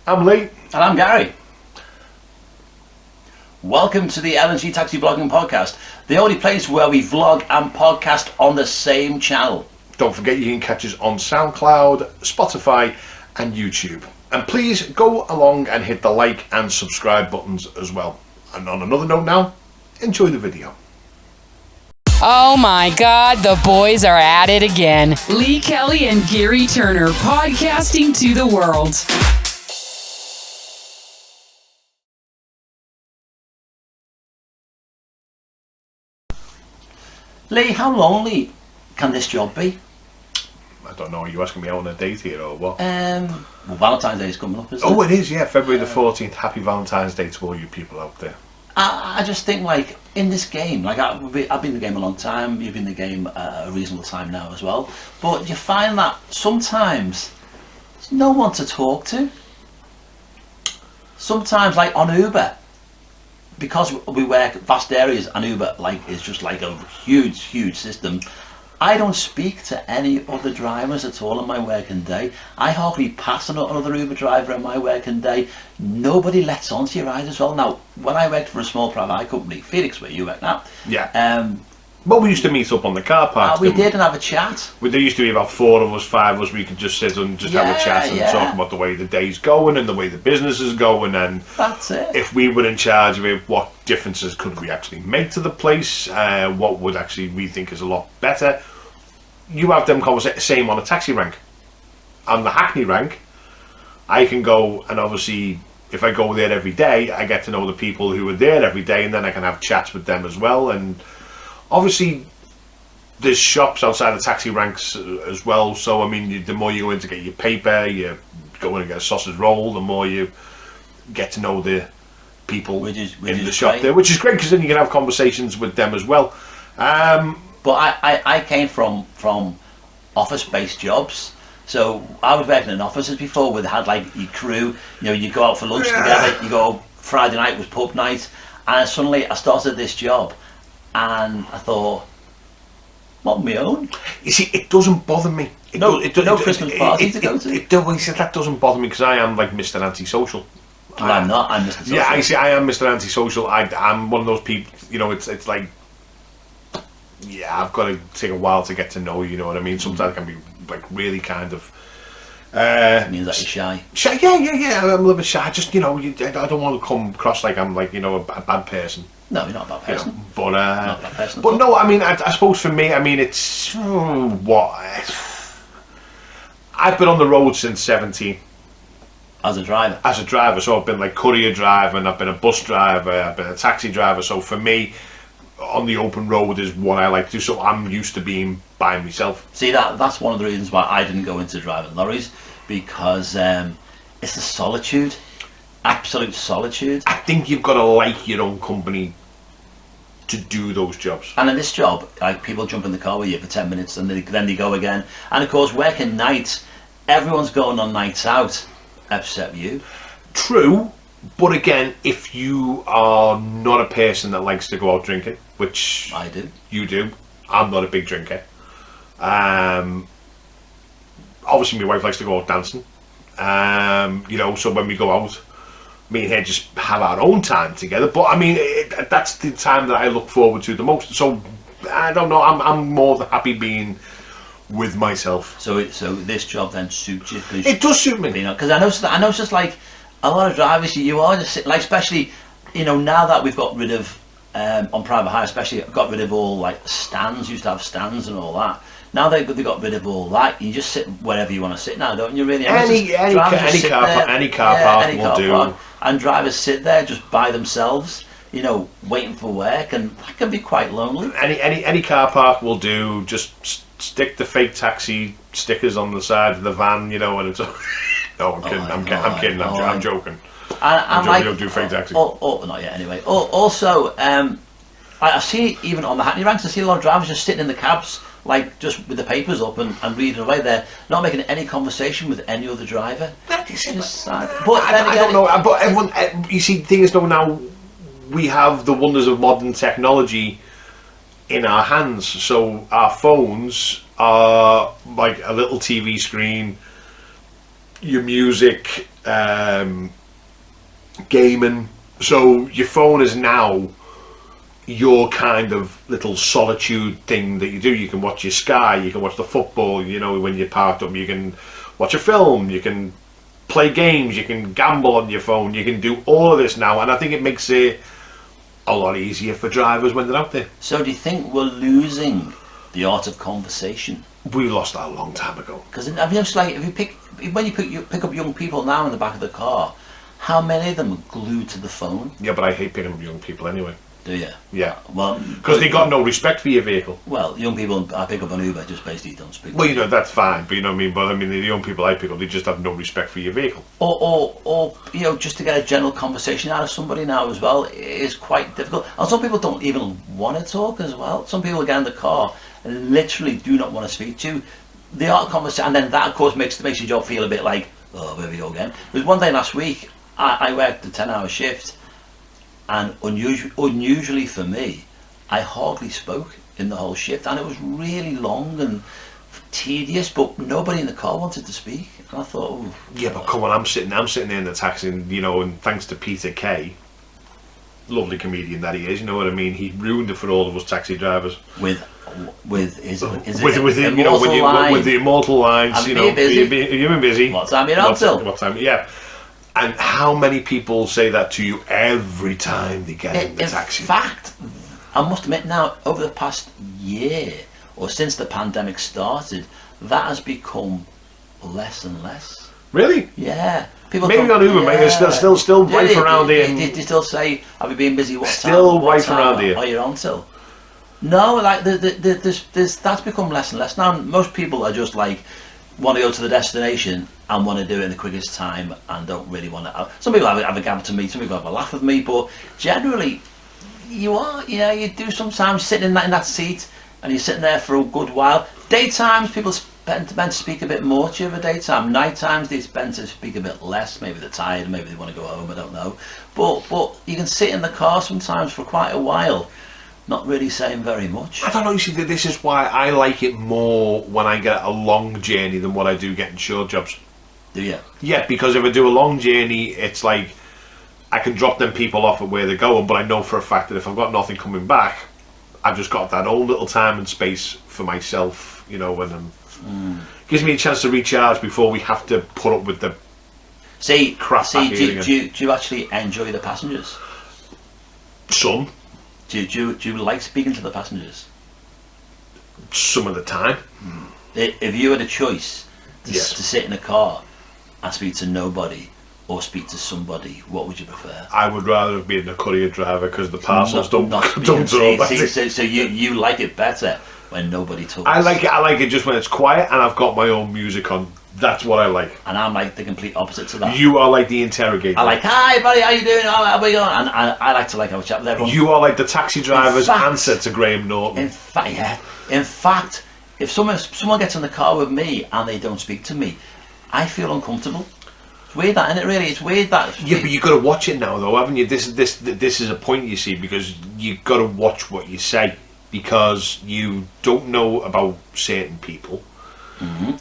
I'm Lee. And I'm Gary. Welcome to the OMG Taxi Vlogging Podcast, the only place where we vlog and podcast on the same channel. Don't forget you can catch us on SoundCloud, Spotify and YouTube. And please go along and hit the like and subscribe buttons as well. And on another note now, enjoy the video. Oh my God, the boys are at it again. Lee Kelly and Gary Turner podcasting to the world. Lee, how lonely can this job be? I don't know, are you asking me out on a date here or what? Well, Valentine's Day is coming up, isn't it? Oh, it is, yeah, February the 14th. Happy Valentine's Day to all you people out there. I just think, like, in this game, like, I've been in the game a long time, you've been in the game a reasonable time now as well, but you find that sometimes there's no one to talk to. Sometimes, like on Uber, because we work vast areas and Uber is just like a huge system, I don't speak to any other drivers at all in my working day. I hardly pass another Uber driver in my working day. Nobody lets on to your ride as well. Now, when I worked for a small private eye company, Felix, where you work now, Well, we used to meet up on the car park. We did and have a chat. There used to be about 4 of us, 5 of us. We could just sit and just have a chat and talk about the way the day's going and the way the business is going, and that's it. If we were in charge of it, what differences could we actually make to the place? What would actually we think is a lot better? You have them conversations. Same on a taxi rank. On the Hackney rank, I can go, and obviously if I go there every day, I get to know the people who are there every day, and then I can have chats with them as well. And obviously there's shops outside the taxi ranks as well, so I mean the more you go in to get your paper, you go in and get a sausage roll, the more you get to know the people in the shop there, which is great because then you can have conversations with them as well. But I came from office-based jobs, so I was working in offices before where they had like your crew, you know, you go out for lunch together, you go, Friday night was pub night, and suddenly I started this job and I thought, not my own. You see, it doesn't bother me. No Christmas party to go to. That doesn't bother me because I am like Mr. Antisocial. Well, I'm not. I'm Mr. Social. Yeah, I am Mr. Antisocial. I'm one of those people. You know, it's like, yeah, I've got to take a while to get to know you. You know what I mean? Sometimes I can be like really kind of. It means that you're shy. Shy, yeah. I'm a little bit shy. Just I don't want to come across like I'm like a bad person. No, you're not a bad person. But not a bad person. But no, I mean, I suppose for me, I mean, it's what I've been on the road since 17. As a driver, so I've been like courier driver, and I've been a bus driver, I've been a taxi driver. So for me, on the open road is what I like to do. So I'm used to being by myself. See, that's one of the reasons why I didn't go into driving lorries, because it's the solitude, absolute solitude. I think you've got to like your own company to do those jobs. And in this job, like, people jump in the car with you for 10 minutes and then they go again. And of course, working nights, everyone's going on nights out, except you. True, but again, if you are not a person that likes to go out drinking, which I do, you do, I'm not a big drinker. Obviously my wife likes to go out dancing. So when we go out, me and her just have our own time together. But I mean, that's the time that I look forward to the most. So I don't know. I'm more than happy being with myself. So this job then suits you? It does suit me. Because I know it's just like a lot of drivers. You are just like, especially now that we've got rid of on private hire, especially got rid of all like stands. Used to have stands and all that. Now they got rid of all that. You just sit wherever you want to sit now, don't you? Really, any car park will do. And drivers sit there just by themselves, waiting for work, and that can be quite lonely. Any car park will do. Just stick the fake taxi stickers on the side of the van, and it's. No, I'm kidding. I'm kidding. I'm joking. I'm joking. Don't do fake taxi. Not yet, anyway. Also, I see even on the Hackney ranks, I see a lot of drivers just sitting in the cabs, like just with the papers up and reading away there, not making any conversation with any other driver. That is just sad. But I don't know. But everyone, you see, the thing is, though, now we have the wonders of modern technology in our hands. So our phones are like a little TV screen, your music, gaming. So your phone is now your kind of little solitude thing that you do. You can watch your Sky, you can watch the football, you know, when you're parked up, you can watch a film, you can play games, you can gamble on your phone, you can do all of this now, and I think it makes it a lot easier for drivers when they're out there. So do you think we're losing the art of conversation? We lost that a long time ago. Because I mean, it's like if you pick up young people now in the back of the car, how many of them are glued to the phone? Yeah, but I hate picking up young people anyway. Do you? Yeah. Well, Because they got no respect for your vehicle. Well, young people I pick up on Uber just basically don't speak. Well, you know, that's fine, but you know what I mean? But I mean, the young people I pick up, they just have no respect for your vehicle. Or you know, just to get a general conversation out of somebody now as well is quite difficult. And some people don't even want to talk as well. Some people get in the car and literally do not want to speak to you. The art of conversation, and then that of course makes your job feel a bit like, oh, here we go again. There was one day last week, I worked a 10-hour shift, and unusually for me, I hardly spoke in the whole shift, and it was really long and tedious, but nobody in the car wanted to speak. And I thought, oh, yeah, but come on, I'm sitting there in the taxi, and, you know, and thanks to Peter Kay, lovely comedian that he is, you know what I mean, he ruined it for all of us taxi drivers with his with the, you know, with the immortal lines, you know, you've been busy. What time are you on till? What time? Yeah. And how many people say that to you every time they get in the taxi? In fact, I must admit now, over the past year or since the pandemic started, that has become less and less. Really? Yeah. People maybe on Uber, maybe still wife around here. Did you still say, have you been busy? What still time? Wife around here. Are you on till? No, like that's become less and less now. Most people are just like want to go to the destination and want to do it in the quickest time and don't really want to. Some people have a gab to me, some people have a laugh with me, but generally, you do sometimes sitting in that seat and you're sitting there for a good while. Daytimes, people tend to speak a bit more to you over daytime. Night times, they tend to speak a bit less. Maybe they're tired, maybe they want to go home, I don't know. But you can sit in the car sometimes for quite a while, not really saying very much. I don't know, you see, this is why I like it more when I get a long journey than what I do getting short jobs. Do you? Yeah, because if I do a long journey, it's like I can drop them people off at where they're going, but I know for a fact that if I've got nothing coming back, I've just got that own little time and space for myself, you know, and gives me a chance to recharge before we have to put up with the crap. Do you actually enjoy the passengers? Some. Do you like speaking to the passengers? Some of the time. If you had a choice to Yes. sit in a car and speak to nobody or speak to somebody, what would you prefer? I would rather have been a courier driver because the parcels don't talk. So you like it better when nobody talks. I like it just when it's quiet and I've got my own music on. That's what I like. And I'm like the complete opposite to that. You are like the interrogator. I like, hi buddy, how you doing? How we going? And I like to have a chat with everyone. You are like the taxi driver's answer to Graham Norton. In fact, if someone gets in the car with me and they don't speak to me, I feel uncomfortable. It's weird that, isn't it? Really, it's weird that. Yeah, but you've got to watch it now, though, haven't you? This is a point, you see, because you've got to watch what you say because you don't know about certain people.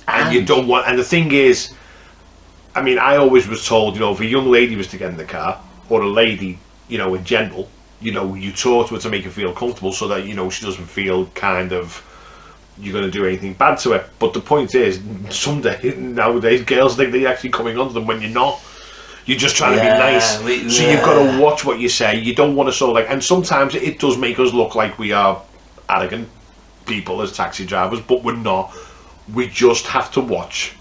And you don't want, and the thing is, I mean, I always was told, you know, if a young lady was to get in the car, or a lady, you know, in general, you know, you talk to her to make her feel comfortable so that, you know, she doesn't feel kind of you're going to do anything bad to her. But the point is, nowadays, girls think they're actually coming on to them when you're not. You're just trying to be nice. So you've got to watch what you say. You don't want to sort of like, and sometimes it does make us look like we are arrogant people as taxi drivers, but we're not. We just have to watch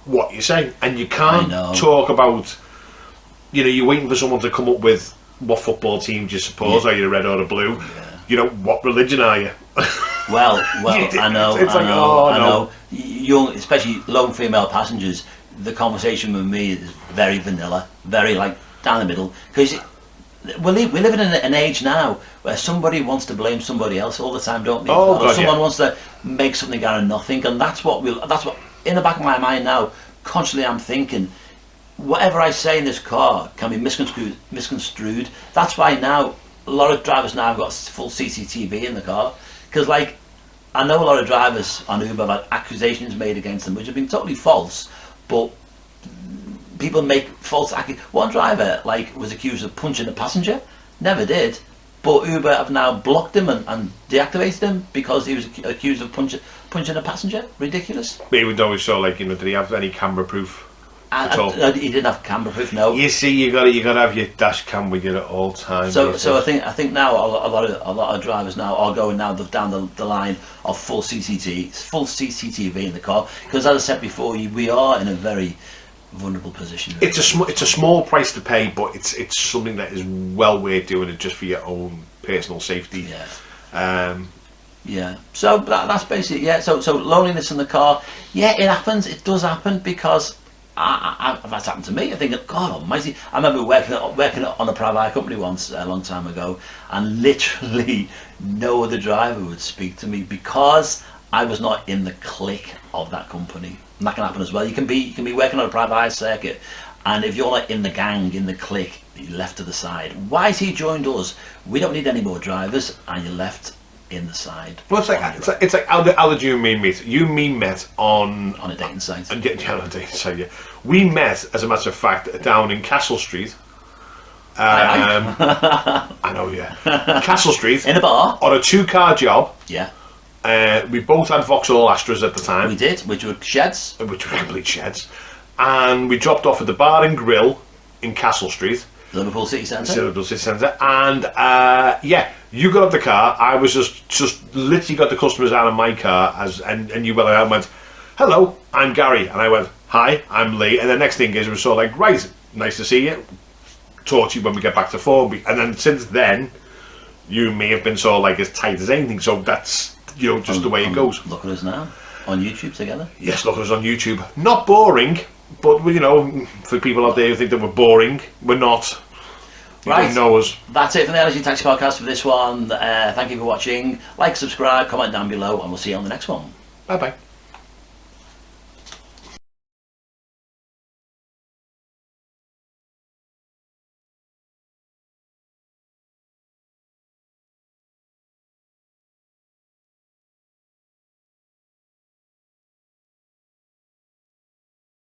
what you say, and you can't talk about, you know, you're waiting for someone to come up with what football team do you suppose, are you red or the blue? You know, what religion are you? Well, I know. Young, especially lone female passengers, the conversation with me is very vanilla, very like down the middle, because we live in an age now where somebody wants to blame somebody else all the time, don't they? Someone wants to make something out of nothing, and that's what in the back of my mind now, constantly I'm thinking, whatever I say in this car can be misconstrued. That's why now a lot of drivers now have got full CCTV in the car, because like I know a lot of drivers on Uber have had accusations made against them which have been totally false, but people make false accusations. One driver was accused of punching a passenger, never did, but Uber have now blocked him and deactivated him because he was accused of punching a passenger. Ridiculous. Even though we saw, did he have any camera proof at all? He didn't have camera proof. No. You see, you got to have your dash cam with you at all times. So I think now a lot of drivers now are going down the line of full CCTV in the car, because as I said before, we are in a very vulnerable position. It's a small price to pay, but it's something that is well worth doing it just for your own personal safety. Yeah. Yeah. So that's basically, yeah. So loneliness in the car, yeah, it happens. It does happen, because that's happened to me. I think, God Almighty. I remember working on a private eye company once a long time ago, and literally no other driver would speak to me because I was not in the clique of that company. And that can happen as well. You can be working on a private eye circuit, and if you're not in the gang, in the clique, you're left to the side. Why has he joined us? We don't need any more drivers, and you're left in the side. Well, it's like how did you and me meet? You and me met on a dating site. On a dating site, yeah. We met, as a matter of fact, down in Castle Street. I know, yeah. Castle Street. In a bar. On a 2-car job. Yeah. We both had Vauxhall Astras at the time. We did, which were sheds. Which were complete sheds. And we dropped off at the Bar and Grill in Castle Street. Liverpool City Centre. And yeah, you got up the car. I was just literally got the customers out of my car and you went out and went, "Hello, I'm Gary," and I went, "Hi, I'm Lee." And the next thing is, we were sort of like, "Right, nice to see you. Talk to you when we get back to Formby." And then since then, you and me have been sort of like as tight as anything. So that's just the way it goes. Look at us now on YouTube together. Yes, look at us on YouTube. Not boring, but for people out there who think that we're boring, we're not. You don't know us. That's it for the LG Taxi Podcast for this one. Thank you for watching. Like, subscribe, comment down below, and we'll see you on the next one. Bye bye.